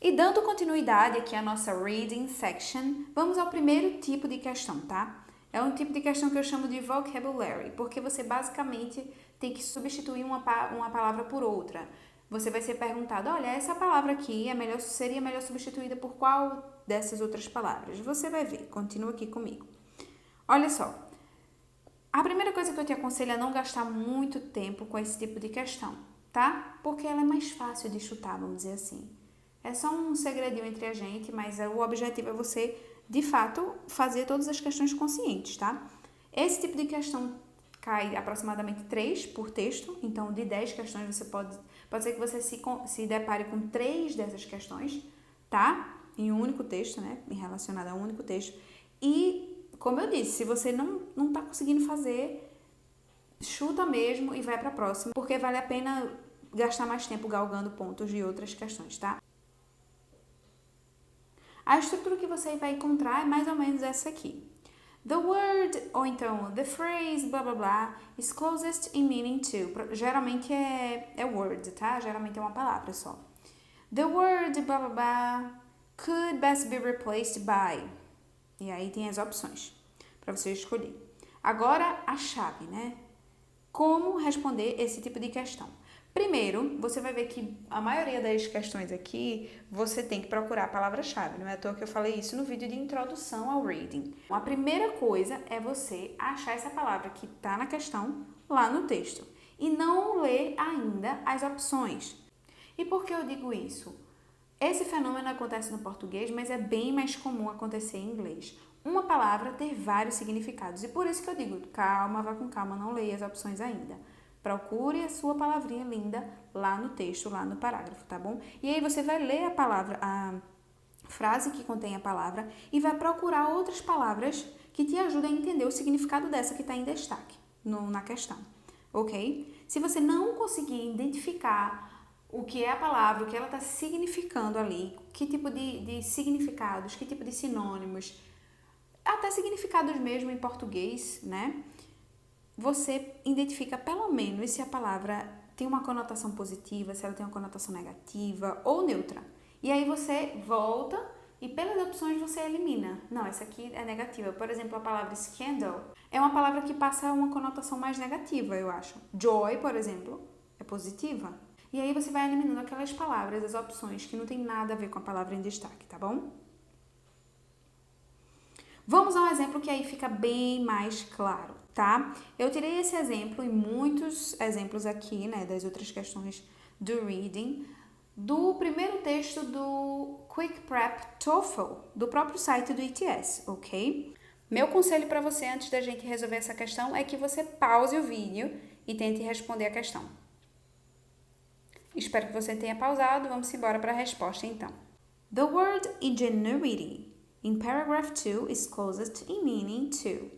E dando continuidade aqui à nossa reading section, vamos ao primeiro tipo de questão, tá? É um tipo de questão que eu chamo de vocabulary, porque você basicamente tem que substituir uma palavra por outra. Você vai ser perguntado, olha, essa palavra aqui seria melhor substituída por qual dessas outras palavras? Você vai ver, continua aqui comigo. Olha só, a primeira coisa que eu te aconselho é não gastar muito tempo com esse tipo de questão, tá? Porque ela é mais fácil de chutar, vamos dizer assim. É só um segredinho entre a gente, mas o objetivo é você, de fato, fazer todas as questões conscientes, tá? Esse tipo de questão cai aproximadamente 3 por texto, então de 10 questões você pode ser que você se depare com 3 dessas questões, tá? Em um único texto, né? Relacionado a um único texto. E, como eu disse, se você não tá conseguindo fazer, chuta mesmo e vai para a próxima, porque vale a pena gastar mais tempo galgando pontos de outras questões, tá? A estrutura que você vai encontrar é mais ou menos essa aqui. The word, ou então the phrase, blá blá blá, is closest in meaning to. Geralmente é word, tá? Geralmente é uma palavra só. The word, blá blá blá, could best be replaced by. E aí tem as opções para você escolher. Agora a chave, né? Como responder esse tipo de questão? Primeiro, você vai ver que a maioria das questões aqui, você tem que procurar a palavra-chave. Não é à toa que eu falei isso no vídeo de introdução ao reading. A primeira coisa é você achar essa palavra que está na questão lá no texto. E não ler ainda as opções. E por que eu digo isso? Esse fenômeno acontece no português, mas é bem mais comum acontecer em inglês. Uma palavra ter vários significados. E por isso que eu digo, calma, vá com calma, não leia as opções ainda. Procure a sua palavrinha linda lá no texto, lá no parágrafo, tá bom? E aí você vai ler a frase que contém a palavra e vai procurar outras palavras que te ajudem a entender o significado dessa que está em destaque na questão, ok? Se você não conseguir identificar o que é a palavra, o que ela está significando ali, que tipo de significados, que tipo de sinônimos, até significados mesmo em português, né? Você identifica pelo menos se a palavra tem uma conotação positiva, se ela tem uma conotação negativa ou neutra. E aí você volta e pelas opções você elimina. Não, essa aqui é negativa. Por exemplo, a palavra scandal é uma palavra que passa uma conotação mais negativa, eu acho. Joy, por exemplo, é positiva. E aí você vai eliminando aquelas palavras, as opções que não tem nada a ver com a palavra em destaque, tá bom? Vamos a um exemplo que aí fica bem mais claro, tá? Eu tirei esse exemplo e muitos exemplos aqui, né, das outras questões do reading, do primeiro texto do Quick Prep TOEFL, do próprio site do ITS, ok? Meu conselho para você antes da gente resolver essa questão é que você pause o vídeo e tente responder a questão. Espero que você tenha pausado, vamos embora para a resposta então. The word ingenuity in paragraph 2 is closest in meaning to.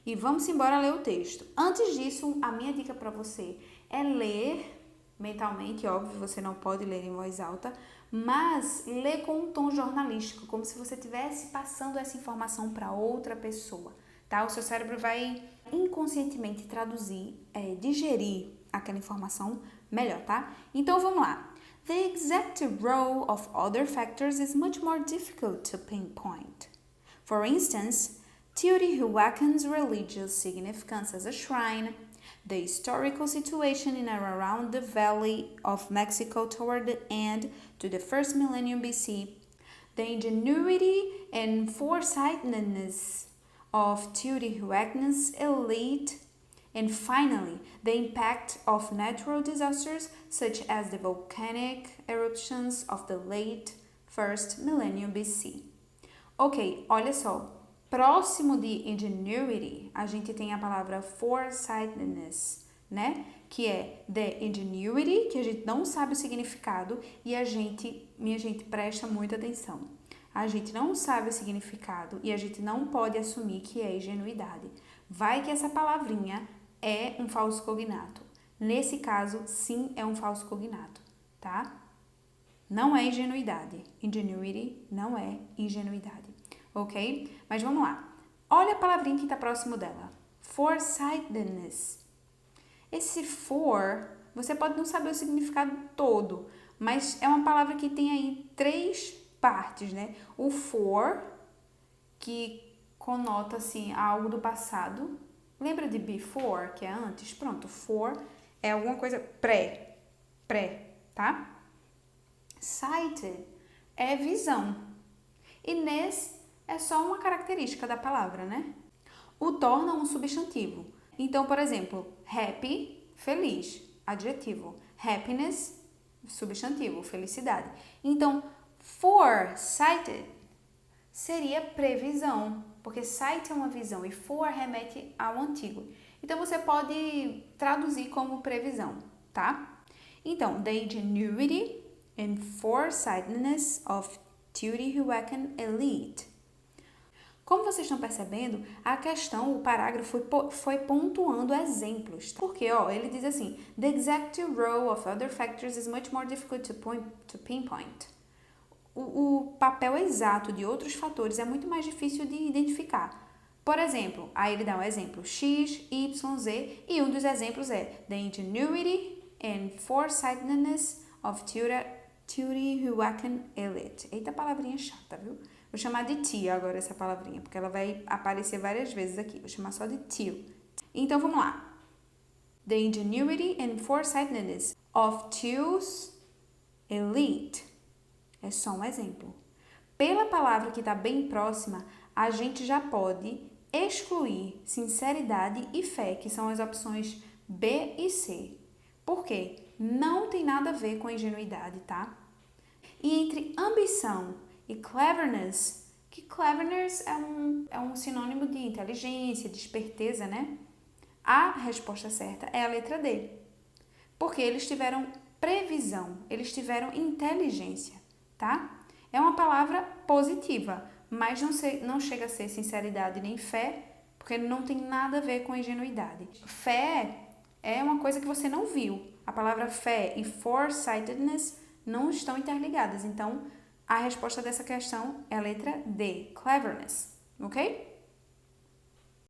E vamos embora ler o texto. Antes disso, a minha dica para você é ler mentalmente, óbvio, você não pode ler em voz alta, mas ler com um tom jornalístico, como se você estivesse passando essa informação para outra pessoa, tá? O seu cérebro vai inconscientemente traduzir, digerir aquela informação melhor, tá? Então vamos lá. The exact role of other factors is much more difficult to pinpoint. For instance, Teotihuacan's religious significance as a shrine, the historical situation in and around the Valley of Mexico toward the end to the first millennium BC, the ingenuity and foresightedness of Teotihuacan's elite, and finally, the impact of natural disasters such as the volcanic eruptions of the late first millennium BC. Ok, olha só. Próximo de ingenuity, a gente tem a palavra foresightedness, né? Que é the ingenuity, que a gente não sabe o significado e minha gente, presta muita atenção. A gente não sabe o significado e a gente não pode assumir que é ingenuidade. Vai que essa palavrinha é um falso cognato. Nesse caso, sim, é um falso cognato, tá? Não é ingenuidade. Ingenuity não é ingenuidade, ok? Mas vamos lá. Olha a palavrinha que está próximo dela. Foresightedness. Esse for, você pode não saber o significado todo, Mas é uma palavra que tem aí 3 partes, né? O for, que conota, assim, algo do passado. Lembra de before, que é antes? Pronto, for é alguma coisa pré, tá? Sighted é visão. E ness é só uma característica da palavra, né? O torna um substantivo. Então, por exemplo, happy, feliz, adjetivo. Happiness, substantivo, felicidade. Então, foresighted seria previsão, porque sight é uma visão e for remete ao antigo. Então, você pode traduzir como previsão, tá? Então, the ingenuity and foresightedness of Teotihuacan elite. Como vocês estão percebendo, a questão, o parágrafo foi pontuando exemplos. Tá? Porque, ele diz assim, the exact role of other factors is much more difficult to pinpoint. O papel exato de outros fatores é muito mais difícil de identificar. Por exemplo, aí ele dá um exemplo, X, Y, Z, e um dos exemplos é the ingenuity and foresightedness of Teotihuacan elite. Eita, palavrinha chata, viu? Vou chamar de tio agora essa palavrinha, porque ela vai aparecer várias vezes aqui. Vou chamar só de tio. Então, vamos lá. The ingenuity and foresightedness of Teo's elite. É só um exemplo. Pela palavra que está bem próxima, a gente já pode excluir sinceridade e fé, que são as opções B e C. Por quê? Não tem nada a ver com ingenuidade, tá? E entre ambição e cleverness, que cleverness é um sinônimo de inteligência, de esperteza, né? A resposta certa é a letra D. Porque eles tiveram previsão, eles tiveram inteligência, tá? É uma palavra positiva, mas não chega a ser sinceridade nem fé, porque não tem nada a ver com ingenuidade. Fé é uma coisa que você não viu. A palavra fé e foresightedness não estão interligadas. Então, a resposta dessa questão é a letra D, cleverness, ok?